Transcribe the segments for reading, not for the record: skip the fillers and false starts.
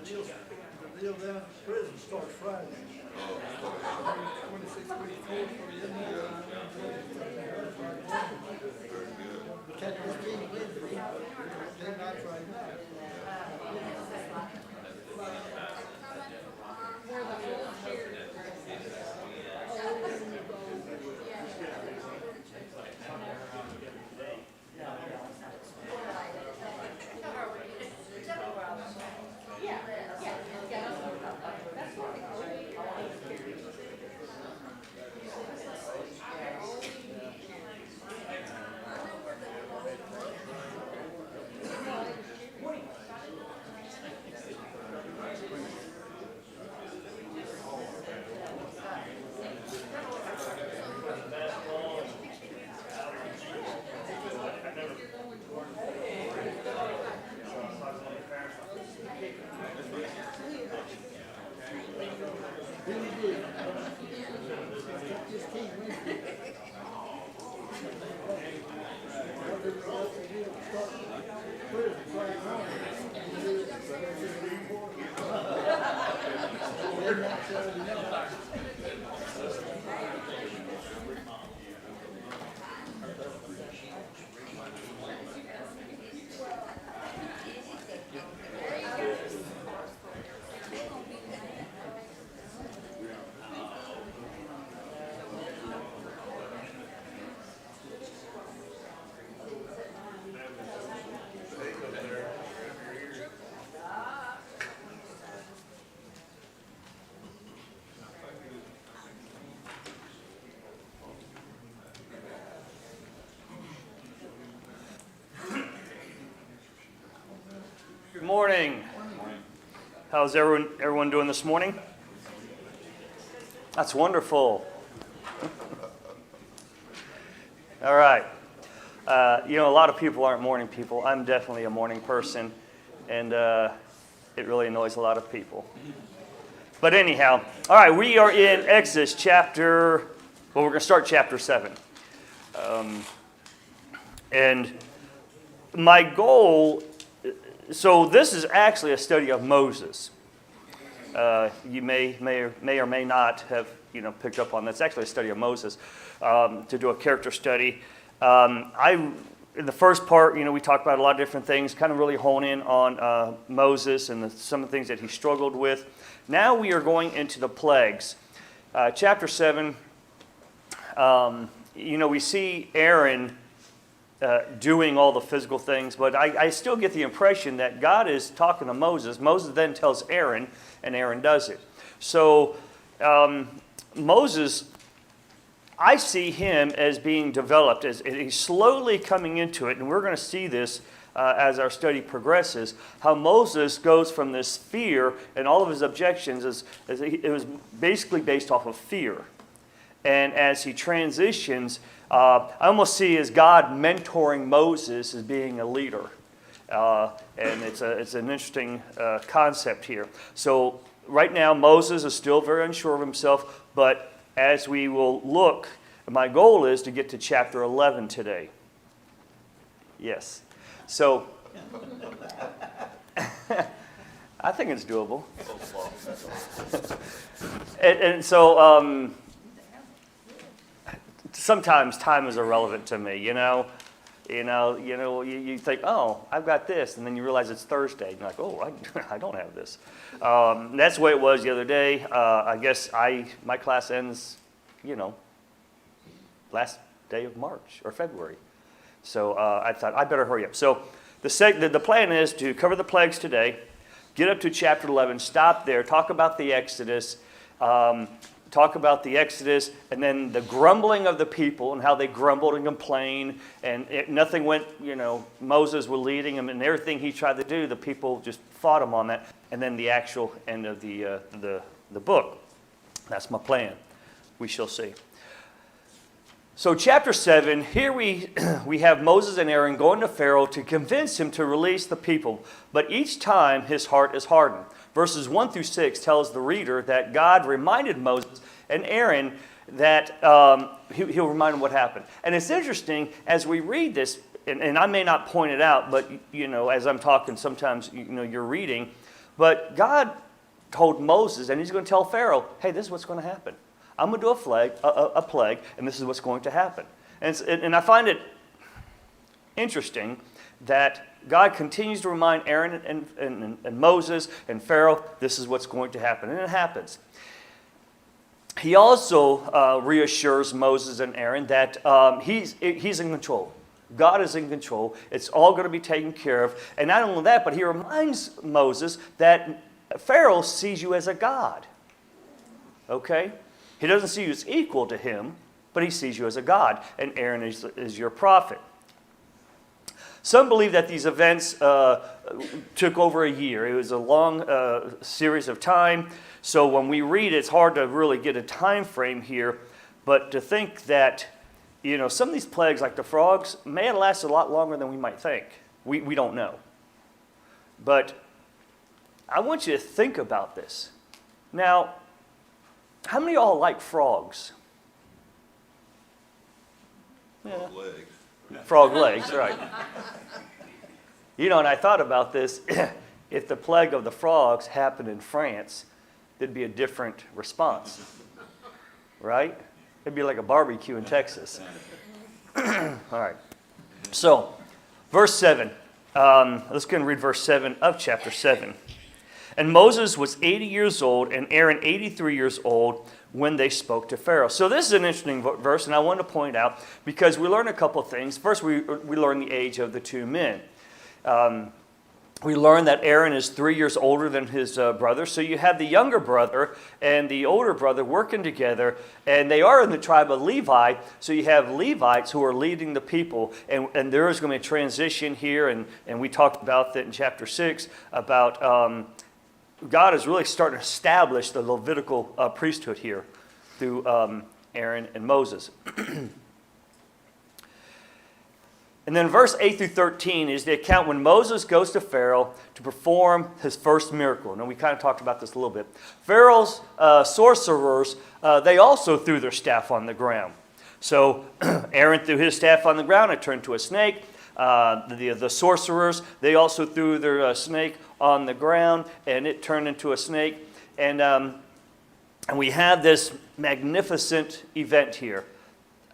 The deal down at the prison starts Friday. 26, 24, catch this game Wednesday, then not Friday night. Good morning. How's everyone doing this morning? That's wonderful. All right. A lot of people aren't morning people. I'm definitely a morning person, and it really annoys a lot of people. But anyhow, all right, we are in Exodus we're going to start chapter 7. And my goal, so this is actually a study of Moses. You may or may not have picked up on that. It's actually a study of Moses, to do a character study. In the first part, we talked about a lot of different things, kind of really hone in on Moses and some of the things that he struggled with. Now we are going into the plagues. Chapter 7, we see Aaron doing all the physical things, but I still get the impression that God is talking to Moses. Moses then tells Aaron, and Aaron does it. So Moses, I see him as being developed, as he's slowly coming into it, and we're going to see this as our study progresses, how Moses goes from this fear, and all of his objections, it was basically based off of fear. And as he transitions, I almost see as God mentoring Moses as being a leader. And it's an interesting concept here. So right now, Moses is still very unsure of himself, but as we will look, my goal is to get to chapter 11 today. Yes. So I think it's doable. And so sometimes time is irrelevant to me, you think, oh, I've got this, and then you realize it's Thursday. And you're like, oh, I don't have this. That's the way it was the other day. I guess my class ends, last day of March or February. So I thought I better hurry up. So the plan is to cover the plagues today, get up to chapter 11, stop there, talk about the Exodus, and then the grumbling of the people and how they grumbled and complained, and nothing went, Moses was leading them, and everything he tried to do, the people just fought him on that, and then the actual end of the book. That's my plan. We shall see. So chapter 7, here we have Moses and Aaron going to Pharaoh to convince him to release the people, but each time his heart is hardened. Verses 1 through 6 tells the reader that God reminded Moses and Aaron that he'll remind them what happened. And it's interesting, as we read this, and I may not point it out, but, as I'm talking, sometimes, you're reading, But God told Moses, and he's going to tell Pharaoh, hey, this is what's going to happen. I'm going to do a plague, and this is what's going to happen. And I find it interesting that God continues to remind Aaron and Moses and Pharaoh, this is what's going to happen. And it happens. He also reassures Moses and Aaron that he's in control. God is in control. It's all going to be taken care of. And not only that, but he reminds Moses that Pharaoh sees you as a god. Okay? He doesn't see you as equal to him, but he sees you as a god. And Aaron is your prophet. Some believe that these events took over a year. It was a long series of time. So when we read it, it's hard to really get a time frame here. But to think that, some of these plagues, like the frogs, may have lasted a lot longer than we might think. We don't know. But I want you to think about this. Now, how many of y'all like frogs? Yeah. Frog legs. Frog legs, right. And I thought about this. If the plague of the frogs happened in France, there'd be a different response, right? It'd be like a barbecue in Texas. All right. So, verse 7. Let's go and read verse 7 of chapter 7. And Moses was 80 years old, and Aaron 83 years old when they spoke to Pharaoh. So this is an interesting verse, and I want to point out, because we learn a couple things. First, we learn the age of the two men. We learn that Aaron is 3 years older than his brother. So you have the younger brother and the older brother working together, and they are in the tribe of Levi. So you have Levites who are leading the people, and there is going to be a transition here, and we talked about that in chapter 6 about God is really starting to establish the Levitical priesthood here through Aaron and Moses. And then verse 8 through 13 is the account when Moses goes to Pharaoh to perform his first miracle. Now, we kind of talked about this a little bit. Pharaoh's sorcerers, they also threw their staff on the ground. So Aaron threw his staff on the ground, it turned to a snake. The sorcerers, they also threw their snake on the ground, and it turned into a snake. And we have this magnificent event here.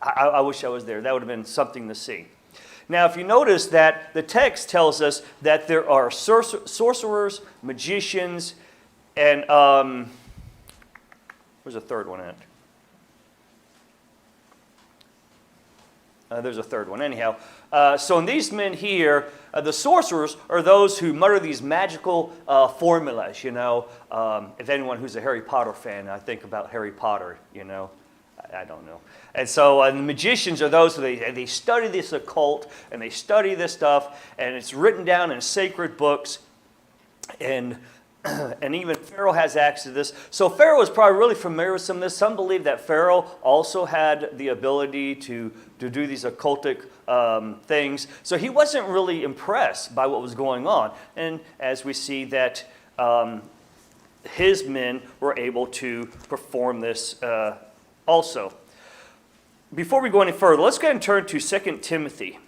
I wish I was there. That would have been something to see. Now, if you notice that the text tells us that there are sorcerers, magicians, and where's the third one at? There's a third one. Anyhow, so in these men here, the sorcerers are those who mutter these magical formulas, If anyone who's a Harry Potter fan, I think about Harry Potter, I don't know. And so the magicians are those who they study this occult, and they study this stuff, and it's written down in sacred books, and even Pharaoh has access to this. So Pharaoh was probably really familiar with some of this. Some believe that Pharaoh also had the ability to do these occultic things. So he wasn't really impressed by what was going on. And as we see that his men were able to perform this also. Before we go any further, let's go ahead and turn to 2 Timothy.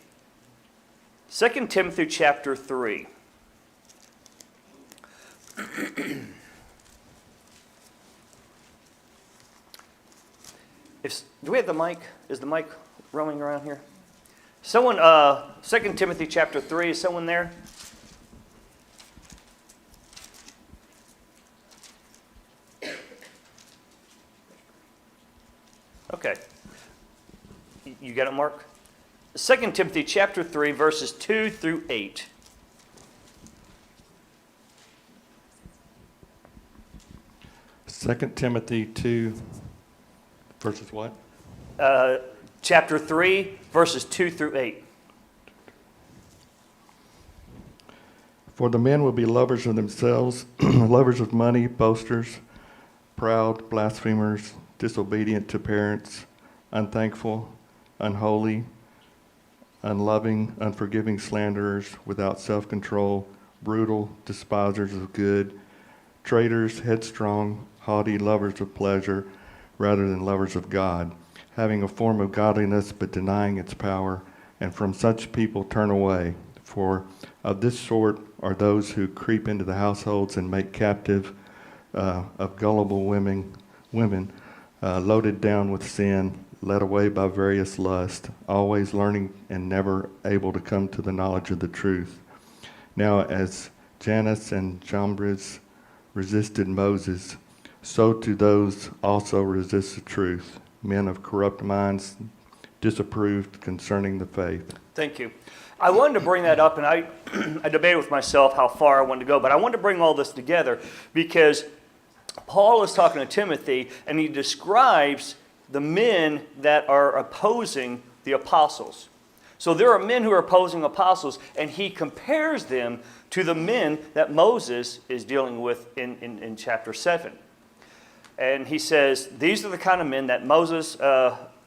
2 Timothy chapter 3. Do we have the mic? Is the mic roaming around here? Someone, 2 Timothy chapter 3, is someone there? Okay. You got it, Mark? 2 Timothy chapter 3, verses 2 through 8. Second Timothy 2, verses what? Chapter 3, verses 2 through 8. For the men will be lovers of themselves, lovers of money, boasters, proud, blasphemers, disobedient to parents, unthankful, unholy, unloving, unforgiving slanderers, without self-control, brutal, despisers of good, traitors, headstrong, haughty, lovers of pleasure rather than lovers of God, having a form of godliness but denying its power, and from such people turn away. For of this sort are those who creep into the households and make captive of gullible women, loaded down with sin, led away by various lusts, always learning and never able to come to the knowledge of the truth. Now, as Jannes and Jambres resisted Moses, so to those also resist the truth, men of corrupt minds, disapproved concerning the faith. Thank you. I wanted to bring that up, and I debated with myself how far I wanted to go, but I wanted to bring all this together because Paul is talking to Timothy, and he describes the men that are opposing the apostles. So there are men who are opposing apostles, and he compares them to the men that Moses is dealing with in chapter 7. And he says, these are the kind of men that Moses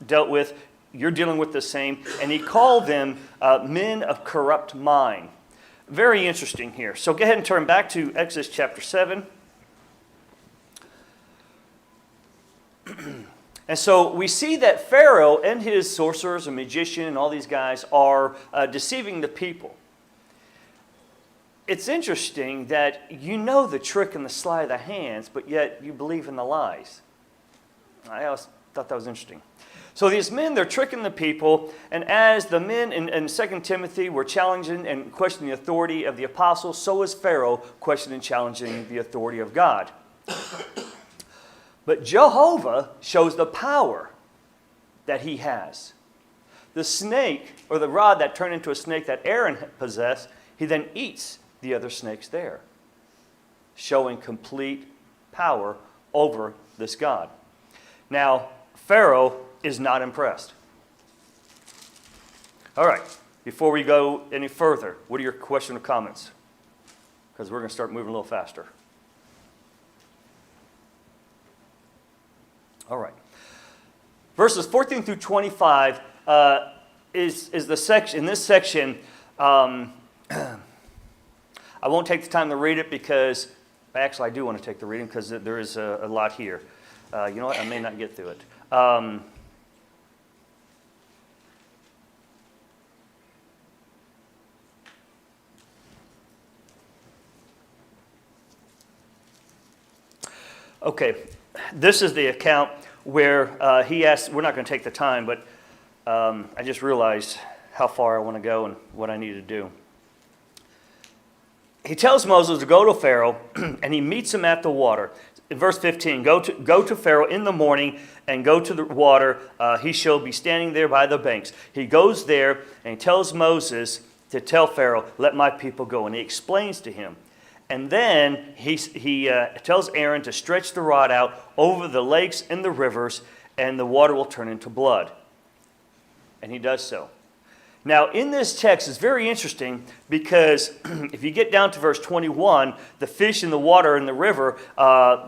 dealt with. You're dealing with the same. And he called them men of corrupt mind. Very interesting here. So go ahead and turn back to Exodus chapter 7. And so we see that Pharaoh and his sorcerers and magician and all these guys are deceiving the people. It's interesting that you know the trick and the sleight of the hands, but yet you believe in the lies. I always thought that was interesting. So these men, they're tricking the people, and as the men in 2 Timothy were challenging and questioning the authority of the apostles, so is Pharaoh questioning and challenging the authority of God. But Jehovah shows the power that he has. The snake, or the rod that turned into a snake that Aaron possessed, he then eats the other snakes there, showing complete power over this God. Now, Pharaoh is not impressed. All right, before we go any further, what are your questions or comments? Because we're going to start moving a little faster. All right. Verses 14 through 25 is the section. In this section, I won't take the time to read it because, actually I do want to take the reading because there is a lot here. You know what? I may not get through it. Okay, this is the account where he asks, we're not going to take the time, but I just realized how far I want to go and what I need to do. He tells Moses to go to Pharaoh, and he meets him at the water. In verse 15, go to Pharaoh in the morning and go to the water. He shall be standing there by the banks. He goes there, and he tells Moses to tell Pharaoh, let my people go. And he explains to him. And then he tells Aaron to stretch the rod out over the lakes and the rivers, and the water will turn into blood. And he does so. Now, in this text, it's very interesting because if you get down to verse 21, the fish in the water in the river,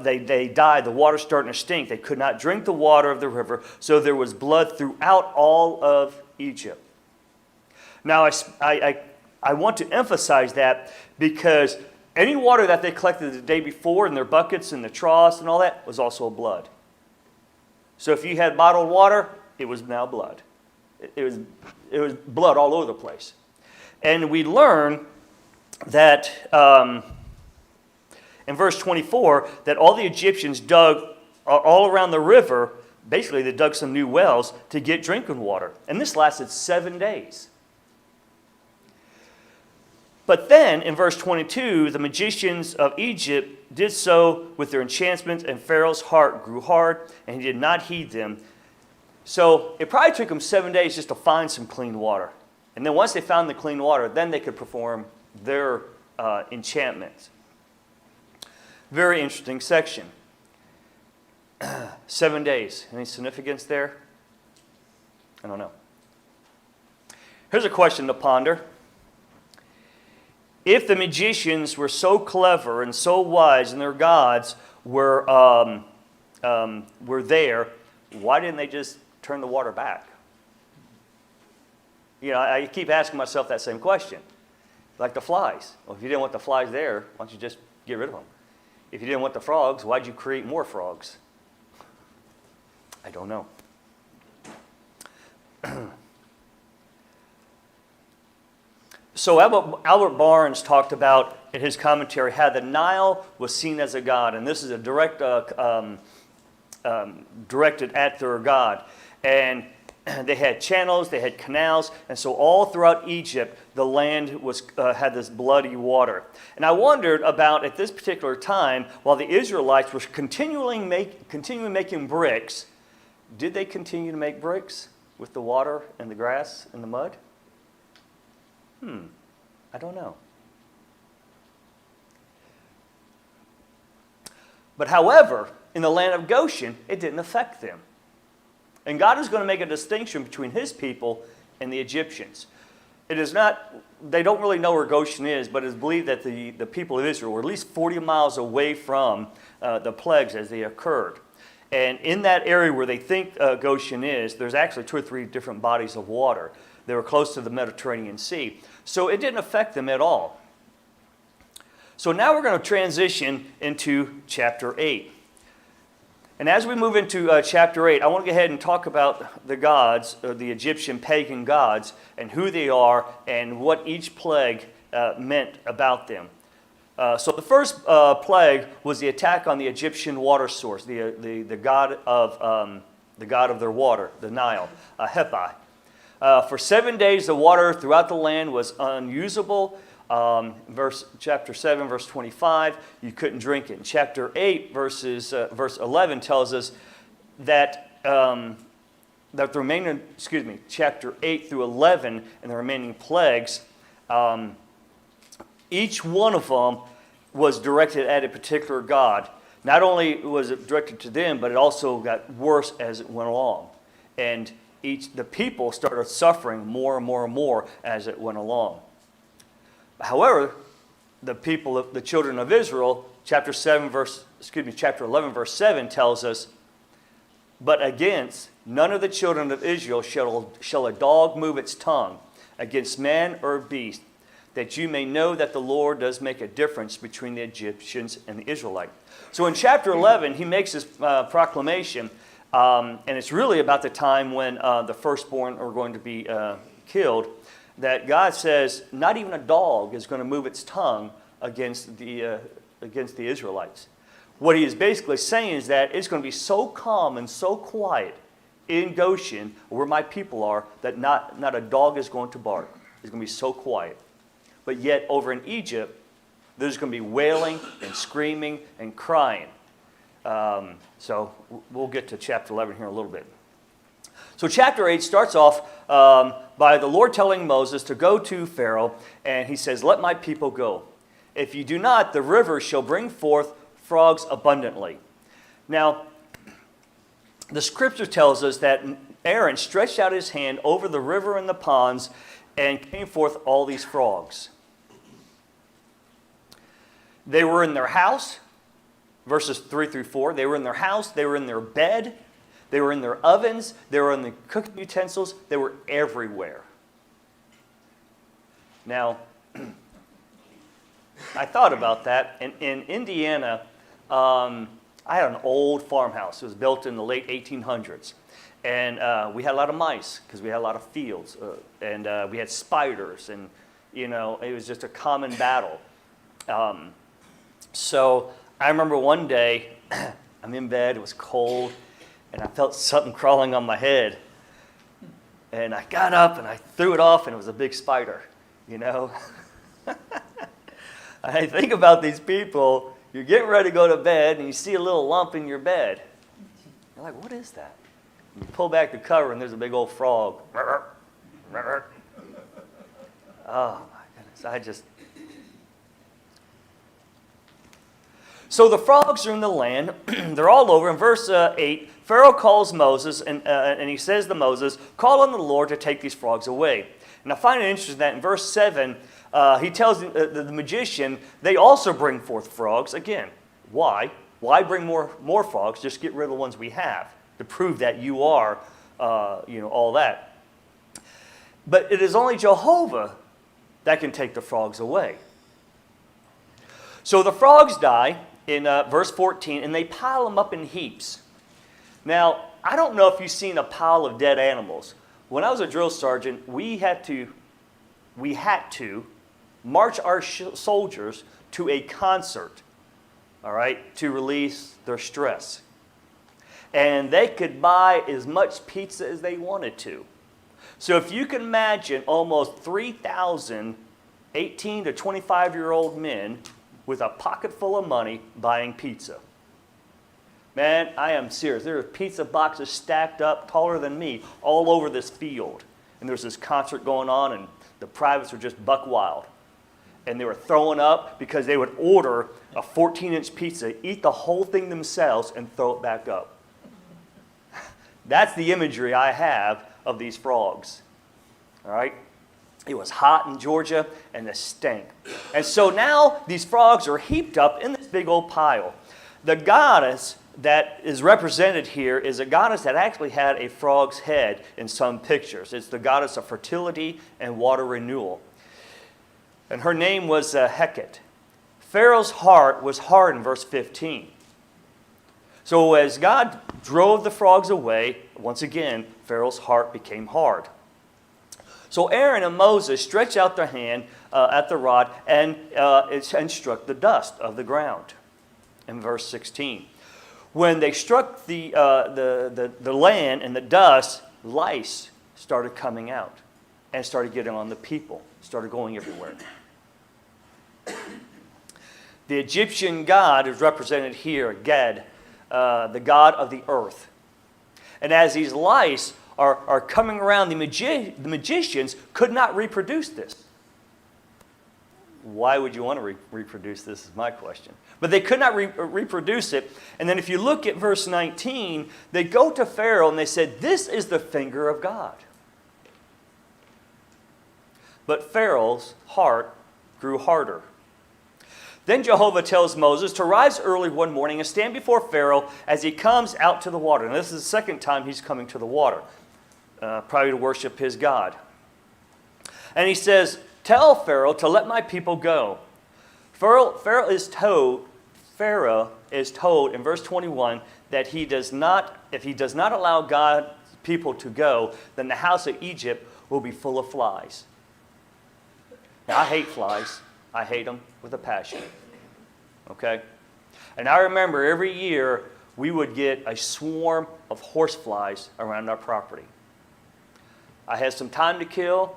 they died. The water's starting to stink. They could not drink the water of the river, so there was blood throughout all of Egypt. Now, I want to emphasize that because any water that they collected the day before in their buckets and the troughs and all that was also blood. So if you had bottled water, it was now blood. It was blood all over the place. And we learn that in verse 24 that all the Egyptians dug all around the river. Basically, they dug some new wells to get drinking water. And this lasted 7 days. But then, in verse 22, the magicians of Egypt did so with their enchantments, and Pharaoh's heart grew hard, and he did not heed them. So it probably took them 7 days just to find some clean water. And then once they found the clean water, then they could perform their enchantments. Very interesting section. 7 days. Any significance there? I don't know. Here's a question to ponder. If the magicians were so clever and so wise and their gods were there, why didn't they just turn the water back? You know, I keep asking myself that same question. Like the flies. Well, if you didn't want the flies there, why don't you just get rid of them? If you didn't want the frogs, why'd you create more frogs? I don't know. So Albert Barnes talked about in his commentary how the Nile was seen as a god, and this is a directed at their god. And they had channels, they had canals, and so all throughout Egypt, the land had this bloody water. And I wondered about, at this particular time, while the Israelites were continually making bricks, did they continue to make bricks with the water and the grass and the mud? I don't know. But however, in the land of Goshen, it didn't affect them. And God is going to make a distinction between his people and the Egyptians. It is not, they don't really know where Goshen is, but it is believed that the people of Israel were at least 40 miles away from the plagues as they occurred. And in that area where they think Goshen is, there's actually 2 or 3 different bodies of water. They were close to the Mediterranean Sea. So it didn't affect them at all. So now we're going to transition into chapter 8. And as we move into chapter 8, I want to go ahead and talk about the gods, or the Egyptian pagan gods, and who they are, and what each plague meant about them. So the first plague was the attack on the Egyptian water source, the god of their water, the Nile, Hepi. For 7 days, the water throughout the land was unusable. Chapter 7, verse 25, you couldn't drink it. Chapter 8, verse 11 tells us that the remaining, chapter 8 through 11 and the remaining plagues, each one of them was directed at a particular god. Not only was it directed to them, but it also got worse as it went along. And the people started suffering more and more and more as it went along. However, the children of Israel, chapter 11, verse 7 tells us, but against none of the children of Israel shall a dog move its tongue against man or beast, that you may know that the Lord does make a difference between the Egyptians and the Israelites. So in chapter 11, he makes this proclamation, and it's really about the time when the firstborn are going to be killed, that God says not even a dog is going to move its tongue against the Israelites. What he is basically saying is that it's going to be so calm and so quiet in Goshen, where my people are, that not a dog is going to bark. It's going to be so quiet. But yet over in Egypt, there's going to be wailing and screaming and crying. So we'll get to chapter 11 here in a little bit. So chapter 8 starts off by the Lord telling Moses to go to Pharaoh, and he says, let my people go. If you do not, the river shall bring forth frogs abundantly. Now, the scripture tells us that Aaron stretched out his hand over the river and the ponds and came forth all these frogs. They were in their house, verses 3 through 4. They were in their house, they were in their bed, they were in their ovens, they were in the cooking utensils, they were everywhere. Now, I thought about that. In Indiana, I had an old farmhouse. It was built in the late 1800s. And we had a lot of mice because we had a lot of fields. And we had spiders. And, it was just a common battle. So I remember one day, I'm in bed, it was cold, and I felt something crawling on my head. And I got up and I threw it off, and it was a big spider, I think about these people, you're getting ready to go to bed, and you see a little lump in your bed. You're like, what is that? And you pull back the cover, and there's a big old frog. Oh, my goodness, So the frogs are in the land. They're all over. In verse 8, Pharaoh calls Moses, and he says to Moses, call on the Lord to take these frogs away. And I find it interesting that in verse 7, he tells the magician, they also bring forth frogs. Again, why? Why bring more frogs? Just get rid of the ones we have to prove that you are, all that. But it is only Jehovah that can take the frogs away. So the frogs die in verse 14, and they pile them up in heaps. Now, I don't know if you've seen a pile of dead animals. When I was a drill sergeant, we had to march our soldiers to a concert, all right, to release their stress. And they could buy as much pizza as they wanted to. So if you can imagine almost 3,000 18 to 25-year-old men with a pocket full of money buying pizza. Man, I am serious. There are pizza boxes stacked up taller than me all over this field. And there's this concert going on, and the privates are just buck wild. And they were throwing up because they would order a 14-inch pizza, eat the whole thing themselves, and throw it back up. That's the imagery I have of these frogs. All right? It was hot in Georgia, and the stank. And so now these frogs are heaped up in this big old pile. The goddess that is represented here is a goddess that actually had a frog's head in some pictures. It's the goddess of fertility and water renewal. And her name was Hecate. Pharaoh's heart was hard in verse 15. So as God drove the frogs away, once again, Pharaoh's heart became hard. So Aaron and Moses stretched out their hand at the rod and struck the dust of the ground. In verse 16. When they struck the land and the dust, lice started coming out and started getting on the people, started going everywhere. The Egyptian god is represented here, Gad, the god of the earth. And as these lice are coming around, the magicians could not reproduce this. Why would you want to reproduce this is my question. But they could not reproduce it. And then if you look at verse 19, they go to Pharaoh and they said, "This is the finger of God." But Pharaoh's heart grew harder. Then Jehovah tells Moses to rise early one morning and stand before Pharaoh as he comes out to the water. And this is the second time he's coming to the water, probably to worship his God. And he says, "Tell Pharaoh to let my people go." Pharaoh is told in verse 21 that if he does not allow God's people to go, then the house of Egypt will be full of flies. Now, I hate flies. I hate them with a passion. Okay? And I remember every year we would get a swarm of horse flies around our property. I had some time to kill,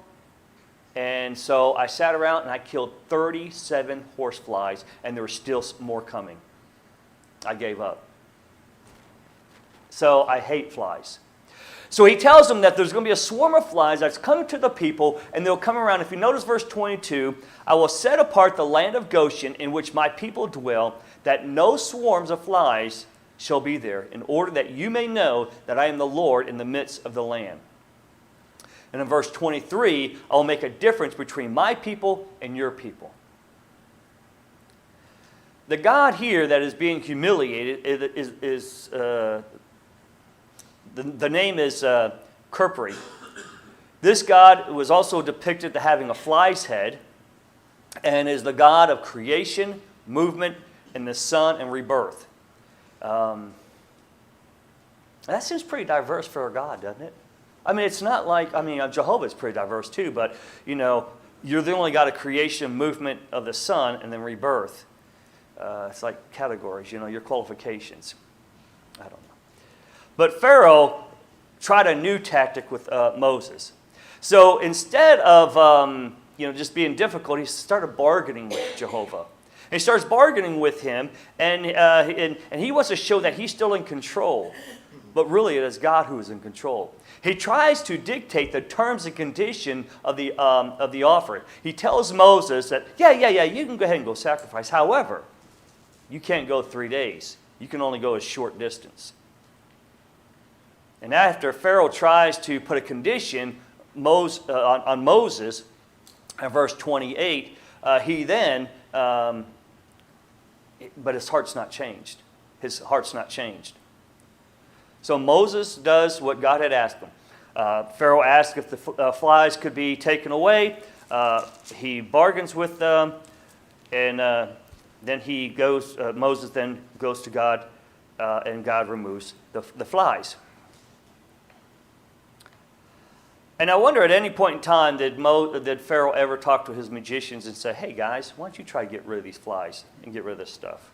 and so I sat around and I killed 37 horse flies, and there were still more coming. I gave up. So I hate flies. So he tells them that there's going to be a swarm of flies that's coming to the people, and they'll come around. If you notice verse 22, "I will set apart the land of Goshen in which my people dwell, that no swarms of flies shall be there, in order that you may know that I am the Lord in the midst of the land." And in verse 23, "I will make a difference between my people and your people." The God here that is being humiliated is the name is Khepri. This God was also depicted as having a fly's head and is the God of creation, movement, and the sun and rebirth. That seems pretty diverse for a God, doesn't it? I mean, it's not like, Jehovah is pretty diverse too, but, you're the only God of creation, movement of the sun, and then rebirth. It's like categories, your qualifications. I don't know. But Pharaoh tried a new tactic with Moses. So instead of just being difficult, he started bargaining with Jehovah. And he starts bargaining with him, and he wants to show that he's still in control. But really, it is God who is in control. He tries to dictate the terms and condition of the offering. He tells Moses that, yeah, you can go ahead and go sacrifice. However, you can't go 3 days. You can only go a short distance. And after Pharaoh tries to put a condition on Moses, in verse 28, he then, but his heart's not changed. His heart's not changed. So Moses does what God had asked him. Pharaoh asked if the flies could be taken away. He bargains with them, and then he goes. Moses then goes to God, and God removes the flies. And I wonder at any point in time did Pharaoh ever talk to his magicians and say, hey guys, why don't you try to get rid of these flies and get rid of this stuff?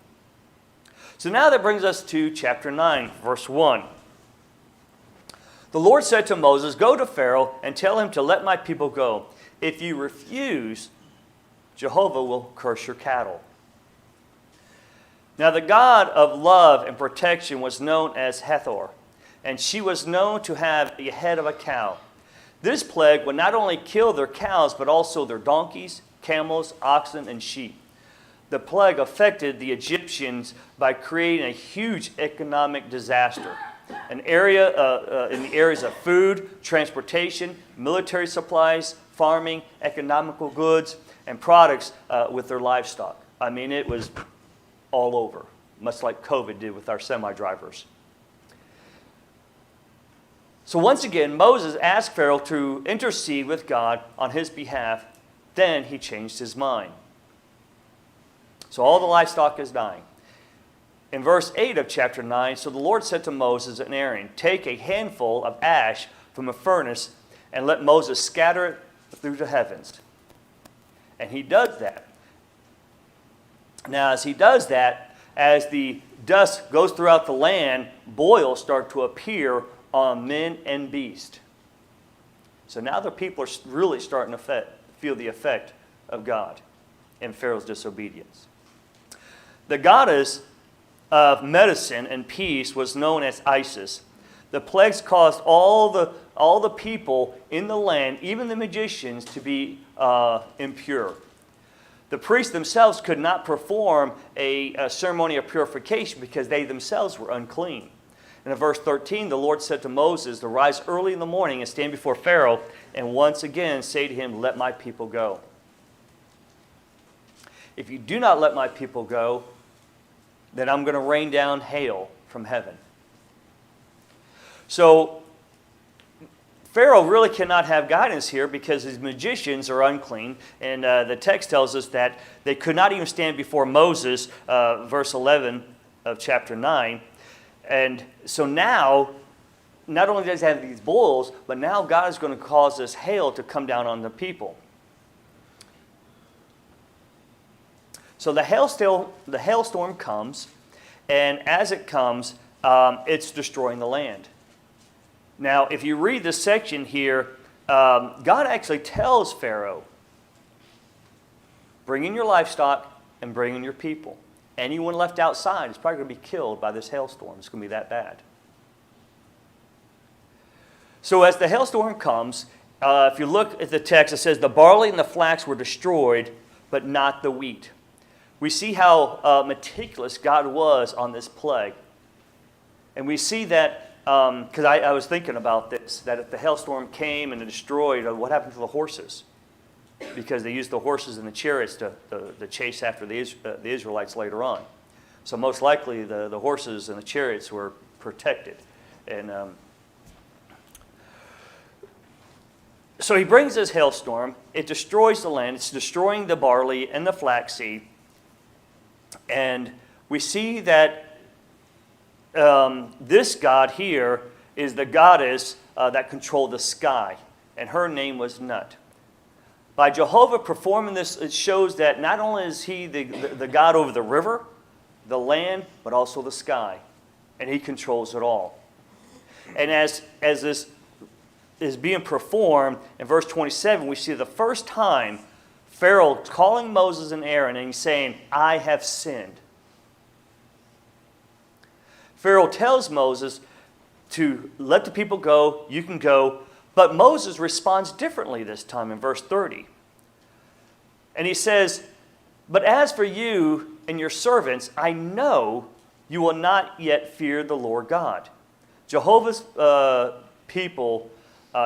So now that brings us to chapter 9, verse 1. The Lord said to Moses, go to Pharaoh and tell him to let my people go. If you refuse, Jehovah will curse your cattle. Now the God of love and protection was known as Hathor, and she was known to have the head of a cow. This plague would not only kill their cows, but also their donkeys, camels, oxen, and sheep. The plague affected the Egyptians by creating a huge economic disaster. An area in the areas of food, transportation, military supplies, farming, economical goods, and products with their livestock. I mean, it was all over, much like COVID did with our semi-drivers. So once again, Moses asked Pharaoh to intercede with God on his behalf. Then he changed his mind. So all the livestock is dying. In verse 8 of chapter 9, so the Lord said to Moses and Aaron, take a handful of ash from a furnace and let Moses scatter it through the heavens. And he does that. Now, as he does that, as the dust goes throughout the land, boils start to appear on men and beast. So now the people are really starting to feel the effect of God in Pharaoh's disobedience. The goddess of medicine and peace was known as Isis. The plagues caused all the people in the land, even the magicians, to be impure. The priests themselves could not perform a ceremony of purification because they themselves were unclean. And in verse 13, the Lord said to Moses to rise early in the morning and stand before Pharaoh and once again say to him, let my people go. If you do not let my people go, then I'm going to rain down hail from heaven. So Pharaoh really cannot have guidance here because his magicians are unclean. And the text tells us that they could not even stand before Moses, verse 11 of chapter 9. And so now, not only does he have these boils, but now God is going to cause this hail to come down on the people. So the hailstorm comes, and as it comes, it's destroying the land. Now, if you read this section here, God actually tells Pharaoh, bring in your livestock and bring in your people. Anyone left outside is probably going to be killed by this hailstorm. It's going to be that bad. So as the hailstorm comes, if you look at the text, it says, the barley and the flax were destroyed, but not the wheat. We see how meticulous God was on this plague. And we see that, because I was thinking about this, that if the hailstorm came and it destroyed, what happened to the horses? Because they used the horses and the chariots to chase after the Israelites later on. So most likely the horses and the chariots were protected. And so he brings this hailstorm. It destroys the land. It's destroying the barley and the flaxseed. And we see that this God here is the goddess that controlled the sky. And her name was Nut. By Jehovah performing this, it shows that not only is he the God over the river, the land, but also the sky. And he controls it all. And as this is being performed, in verse 27, we see the first time Pharaoh calling Moses and Aaron and he's saying, I have sinned. Pharaoh tells Moses to let the people go, you can go. But Moses responds differently this time in verse 30. And he says, but as for you and your servants, I know you will not yet fear the Lord God. Jehovah's people,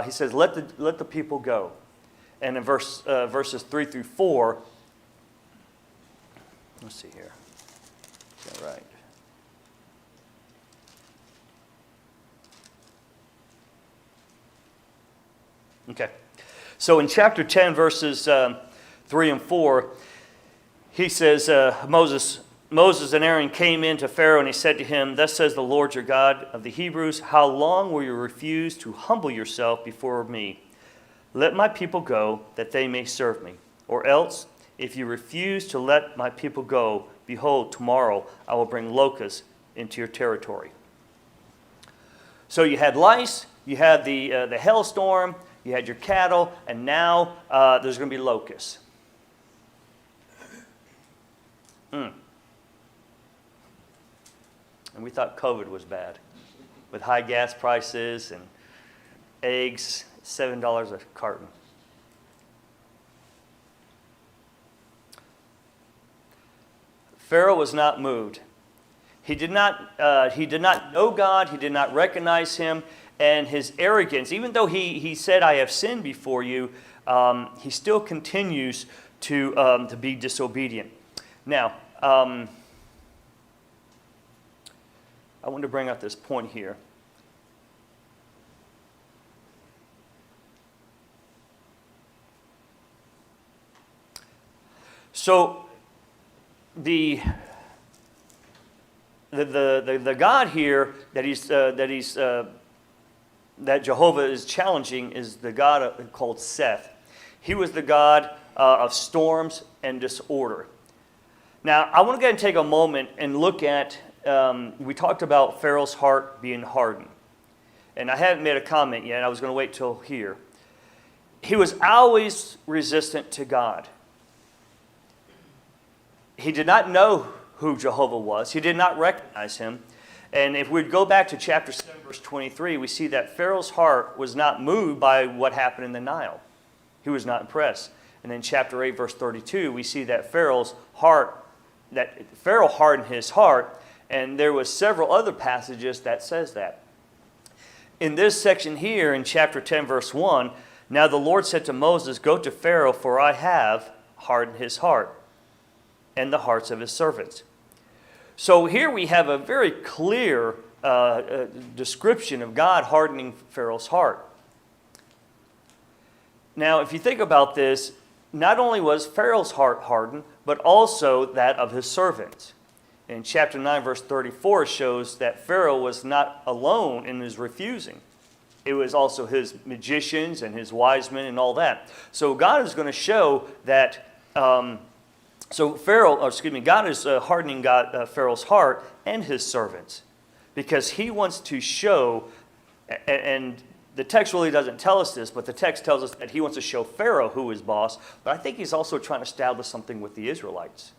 he says, let the people go. And in verses 3 through 4, let's see here. Is that right? Okay. So in chapter 10, verses 3 and 4, he says, Moses and Aaron came in to Pharaoh, and he said to him, thus says the Lord your God of the Hebrews, how long will you refuse to humble yourself before me? Let my people go, that they may serve me. Or else, if you refuse to let my people go, behold, tomorrow I will bring locusts into your territory. So you had lice, you had the hailstorm, you had your cattle, and now there's going to be locusts. And we thought COVID was bad, with high gas prices and eggs, $7 a carton. Pharaoh was not moved. He did not know God. He did not recognize him. And his arrogance, even though he said, I have sinned before you, he still continues to be disobedient. Now, I want to bring up this point here. So, the God here that Jehovah is challenging is the God called Seth. He was the God of storms and disorder. Now, I want to go ahead and take a moment and look at, we talked about Pharaoh's heart being hardened. And I haven't made a comment yet. I was going to wait till here. He was always resistant to God. He did not know who Jehovah was. He did not recognize him. And if we'd go back to chapter 7, verse 23, we see that Pharaoh's heart was not moved by what happened in the Nile. He was not impressed. And in chapter 8, verse 32, we see that Pharaoh hardened his heart, and there was several other passages that says that. In this section here, in chapter 10, verse 1, now the Lord said to Moses, go to Pharaoh, for I have hardened his heart and the hearts of his servants. So here we have a very clear description of God hardening Pharaoh's heart. Now, if you think about this, not only was Pharaoh's heart hardened, but also that of his servants. In chapter 9, verse 34 shows that Pharaoh was not alone in his refusing. It was also his magicians and his wise men and all that. So God is going to show that God is hardening Pharaoh's heart and his servants, because he wants to show, and the text really doesn't tell us this, but the text tells us that he wants to show Pharaoh who is boss, but I think he's also trying to establish something with the Israelites.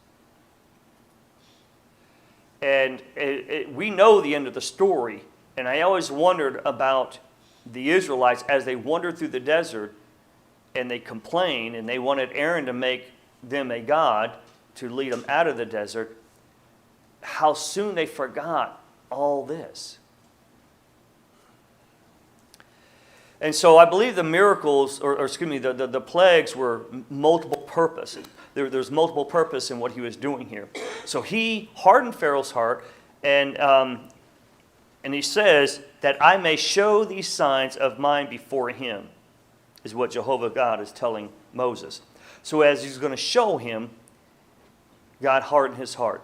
And we know the end of the story, and I always wondered about the Israelites as they wandered through the desert, and they complained, and they wanted Aaron to make them a god to lead them out of the desert, how soon they forgot all this. And so I believe the miracles, the plagues were multiple purposes. There's multiple purpose in what he was doing here. So he hardened Pharaoh's heart, and he says that I may show these signs of mine before him, is what Jehovah God is telling Moses. So as he's going to show him, God hardened his heart.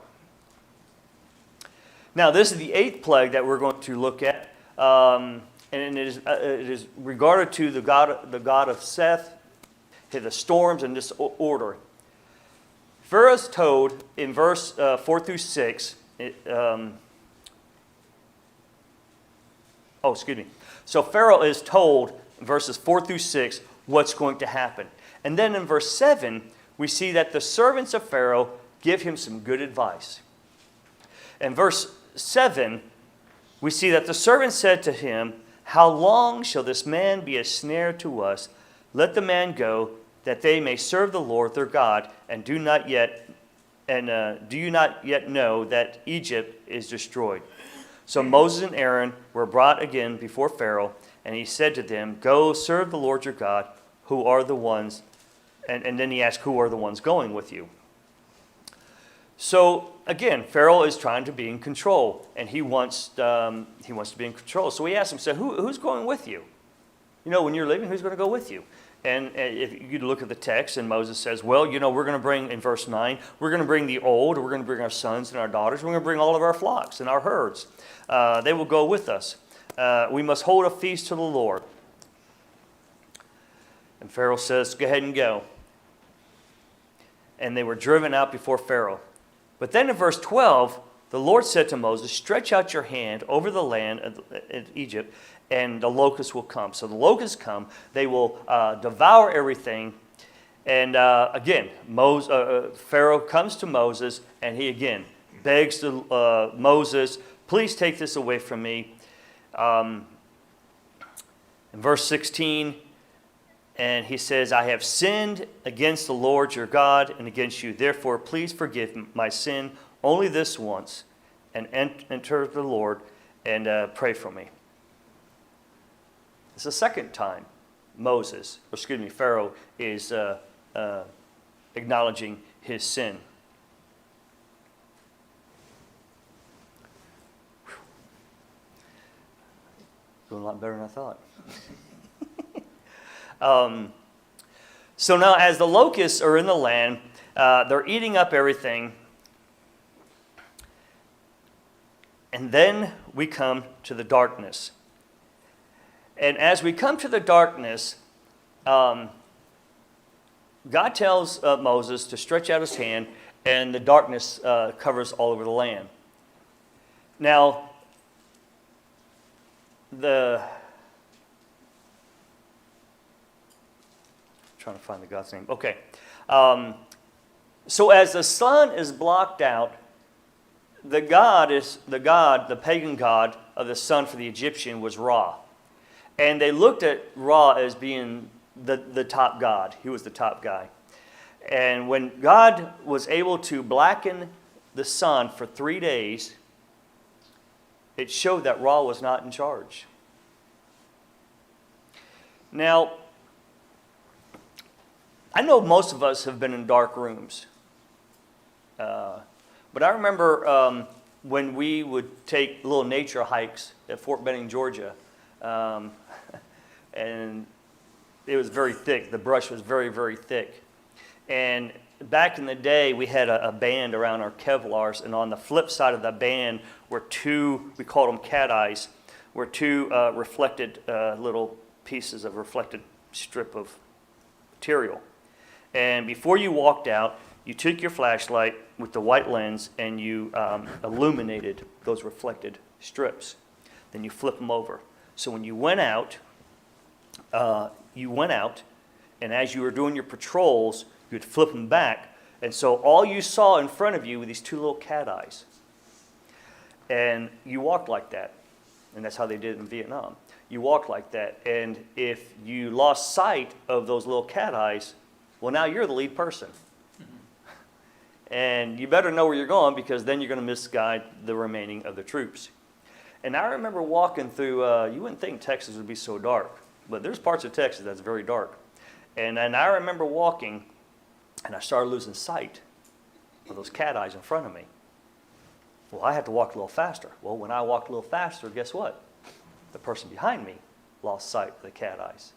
Now this is the 8th plague that we're going to look at. And it is regarded to the God of Seth, the storms and disorder. Pharaoh is told in verse 4 through 6. So Pharaoh is told in verses 4 through 6 what's going to happen. And then in verse 7, we see that the servants of Pharaoh give him some good advice. In verse 7, we see that the servant said to him, how long shall this man be a snare to us? Let the man go, that they may serve the Lord their God, and do you not yet know that Egypt is destroyed? So Moses and Aaron were brought again before Pharaoh, and he said to them, go serve the Lord your God, who are the ones, and then he asked, who are the ones going with you? So again, Pharaoh is trying to be in control, and he wants to be in control. So he asked him, so who's going with you? You know, when you're leaving, who's going to go with you? And if you look at the text, and Moses says, well, you know, we're going to bring, in verse 9, we're going to bring the old, we're going to bring our sons and our daughters, we're going to bring all of our flocks and our herds. They will go with us. We must hold a feast to the Lord. And Pharaoh says, go ahead and go. And they were driven out before Pharaoh. But then in verse 12, the Lord said to Moses, stretch out your hand over the land of Egypt, and the locusts will come. So the locusts come, they will devour everything. And again, Pharaoh comes to Moses, and he again begs to Moses, please take this away from me. In verse 16, and he says, I have sinned against the Lord your God and against you. Therefore, please forgive my sin only this once, and enter the Lord and pray for me. It's the second time Pharaoh is acknowledging his sin. Doing a lot better than I thought. So now as the locusts are in the land, they're eating up everything. And then we come to the darkness. And as we come to the darkness, God tells Moses to stretch out his hand, and the darkness covers all over the land. Now, trying to find the God's name. Okay. So as the sun is blocked out, the pagan god of the sun for the Egyptian was Ra. And they looked at Ra as being the top god. He was the top guy. And when God was able to blacken the sun for 3 days, it showed that Ra was not in charge. Now, I know most of us have been in dark rooms. But I remember when we would take little nature hikes at Fort Benning, Georgia. And it was very thick. The brush was very, very thick. And back in the day, we had a band around our Kevlars. And on the flip side of the band were two, we called them cat eyes, were two reflected little pieces of reflected strip of material. And before you walked out, you took your flashlight with the white lens and you illuminated those reflected strips. Then you flip them over. So when you went out, and as you were doing your patrols, you'd flip them back. And so all you saw in front of you were these two little cat eyes. And you walked like that. And that's how they did it in Vietnam. You walked like that. And if you lost sight of those little cat eyes, well, now you're the lead person. And you better know where you're going, because then you're going to misguide the remaining of the troops. And I remember walking through, you wouldn't think Texas would be so dark, but there's parts of Texas that's very dark. And I remember walking, and I started losing sight of those cat eyes in front of me. Well, I had to walk a little faster. Well, when I walked a little faster, guess what? The person behind me lost sight of the cat eyes.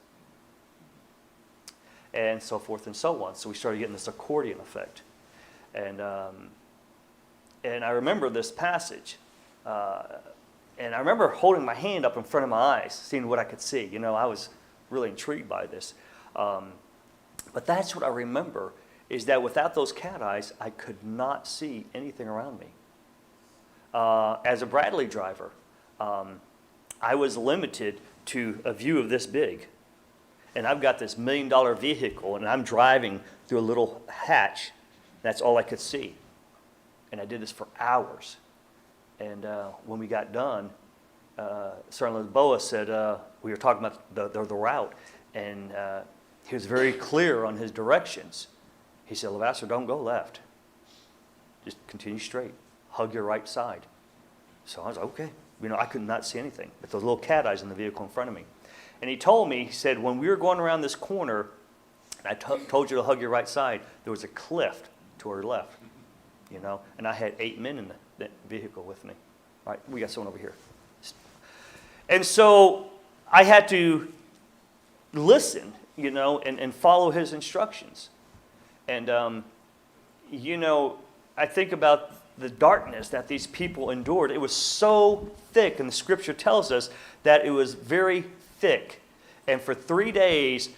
And so forth and so on. So we started getting this accordion effect. And I remember this passage. And I remember holding my hand up in front of my eyes, seeing what I could see. You know, I was really intrigued by this. But that's what I remember, is that without those cat eyes, I could not see anything around me. As a Bradley driver, I was limited to a view of this big. And I've got this $1 million vehicle, and I'm driving through a little hatch. That's all I could see. And I did this for hours. And when we got done, Sergeant Boa said, we were talking about the route, and he was very clear on his directions. He said, Levasseur, don't go left. Just continue straight. Hug your right side. So I was like, okay. You know, I could not see anything, but those little cat eyes in the vehicle in front of me. And he told me, he said, when we were going around this corner, and I told you to hug your right side, there was a cliff to our left, you know, and I had 8 men in the vehicle with me. All right, we got someone over here. And so I had to listen, you know, and follow his instructions. And, you know, I think about the darkness that these people endured. It was so thick, and the scripture tells us that it was very thick. And for 3 days,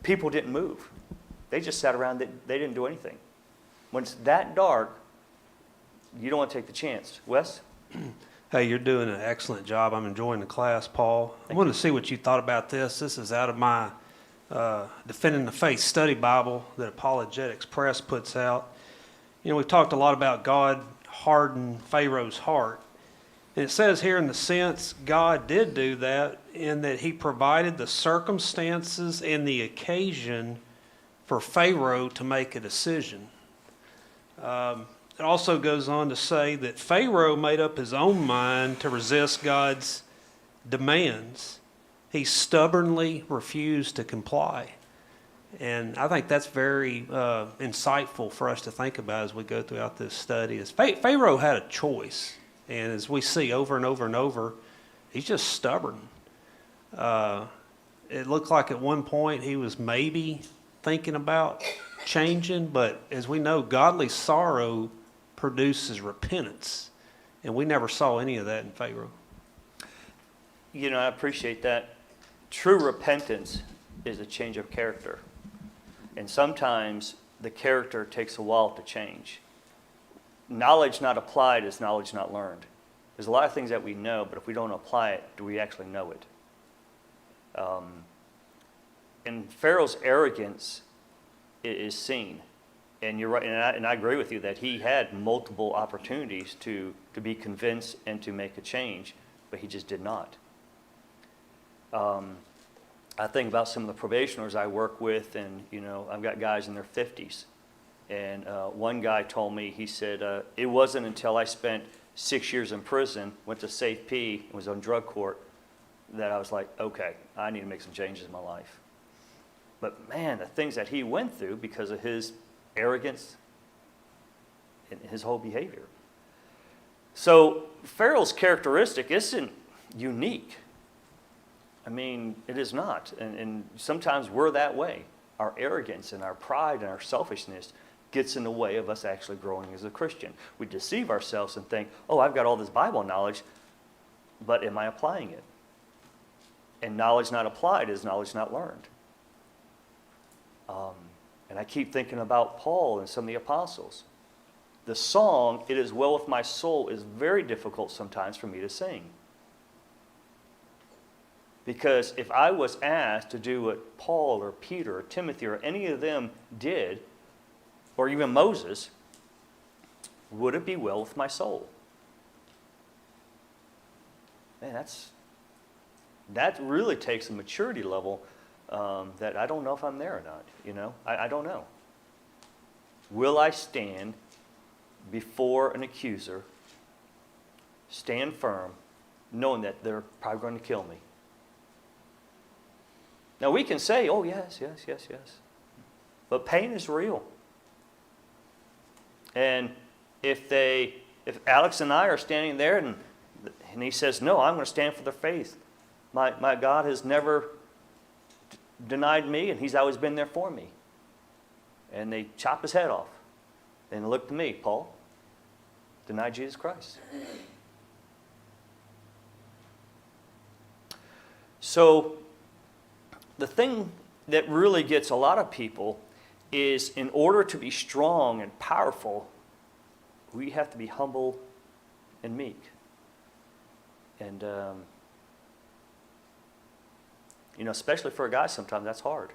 people didn't move. They just sat around, they didn't do anything. When it's that dark, you don't want to take the chance. Wes? Hey, you're doing an excellent job. I'm enjoying the class, Paul. I wanted to see what you thought about this. This is out of my Defending the Faith study Bible that Apologetics Press puts out. You know, we've talked a lot about God hardened Pharaoh's heart. And it says here, in the sense, God did do that in that he provided the circumstances and the occasion for Pharaoh to make a decision. It also goes on to say that Pharaoh made up his own mind to resist God's demands. He stubbornly refused to comply. And I think that's very insightful for us to think about as we go throughout this study. Pharaoh had a choice. And as we see over and over and over, he's just stubborn. It looked like at one point he was maybe thinking about changing, but as we know, godly sorrow produces repentance. And we never saw any of that in Pharaoh. You know, I appreciate that. True repentance is a change of character. And sometimes the character takes a while to change. Knowledge not applied is knowledge not learned. There's a lot of things that we know, but if we don't apply it, do we actually know it? And Pharaoh's arrogance is seen. And you're right, and I agree with you that he had multiple opportunities to be convinced and to make a change, but he just did not. I think about some of the probationers I work with, and you know, I've got guys in their 50s. And one guy told me, he said, it wasn't until I spent 6 years in prison, went to Safe P, and was on drug court, that I was like, okay, I need to make some changes in my life. But man, the things that he went through because of his arrogance and his whole behavior. So Pharaoh's characteristic isn't unique. I mean, it is not. And sometimes we're that way. Our arrogance and our pride and our selfishness gets in the way of us actually growing as a Christian. We deceive ourselves and think, oh, I've got all this Bible knowledge, but am I applying it? And knowledge not applied is knowledge not learned. And I keep thinking about Paul and some of the apostles. The song, "It Is Well With My Soul," is very difficult sometimes for me to sing. Because if I was asked to do what Paul or Peter or Timothy or any of them did, or even Moses, would it be well with my soul? Man, that really takes a maturity level that I don't know if I'm there or not. You know, I don't know. Will I stand before an accuser, stand firm, knowing that they're probably going to kill me? Now we can say, oh yes, yes, yes, yes. But pain is real. And if Alex and I are standing there and he says, no, I'm going to stand for the faith. My God has never denied me, and he's always been there for me. And they chop his head off. And look to me, Paul, deny Jesus Christ. So the thing that really gets a lot of people is, in order to be strong and powerful, we have to be humble and meek. And, you know, especially for a guy, sometimes that's hard.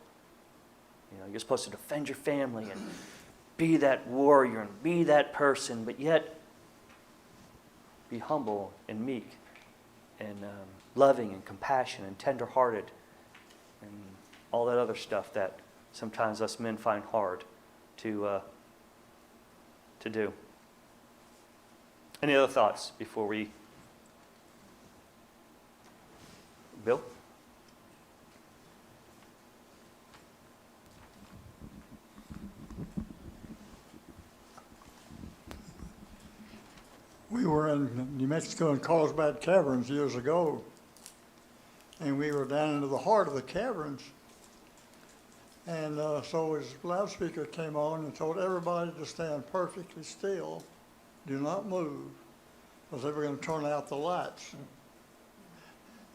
You know, you're supposed to defend your family and be that warrior and be that person, but yet be humble and meek and loving and compassionate and tender-hearted and all that other stuff that sometimes us men find hard to do. Any other thoughts before we... Bill? We were in New Mexico in Carlsbad Caverns years ago, and we were down into the heart of the caverns. And so his loudspeaker came on and told everybody to stand perfectly still, do not move, because they were going to turn out the lights.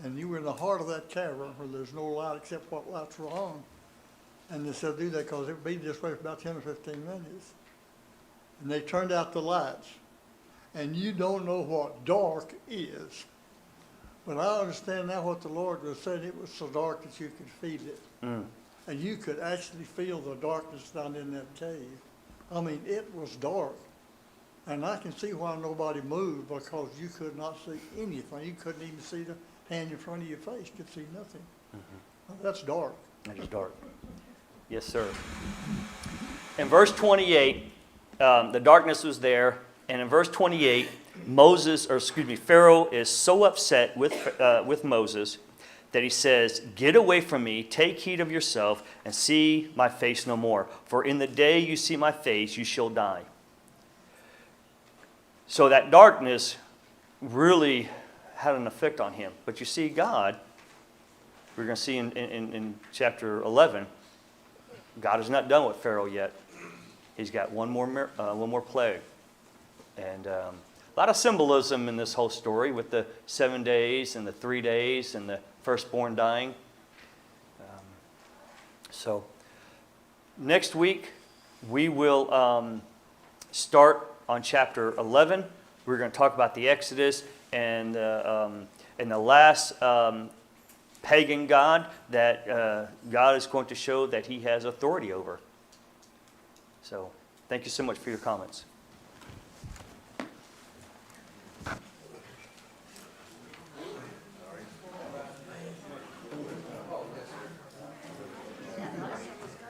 And you were in the heart of that cavern where there's no light except what lights were on. And they said do that because it would be this way for about 10 or 15 minutes. And they turned out the lights. And you don't know what dark is. But I understand now what the Lord was saying. It was so dark that you could feel it. And you could actually feel the darkness down in that cave. I mean, it was dark. And I can see why nobody moved, because you could not see anything. You couldn't even see the hand in front of your face. You could see nothing. That's dark. It is dark. Yes, sir. In verse 28, the darkness was there. And in verse 28, Pharaoh is so upset with Moses that he says, "Get away from me, take heed of yourself, and see my face no more. For in the day you see my face, you shall die." So that darkness really had an effect on him. But you see, God, we're going to see in chapter 11, God is not done with Pharaoh yet. He's got one more plague. And a lot of symbolism in this whole story with the 7 days and the 3 days and the firstborn dying. So next week we will start on chapter 11. We're going to talk about the Exodus and the last pagan god that God is going to show that he has authority over. So thank you so much for your comments.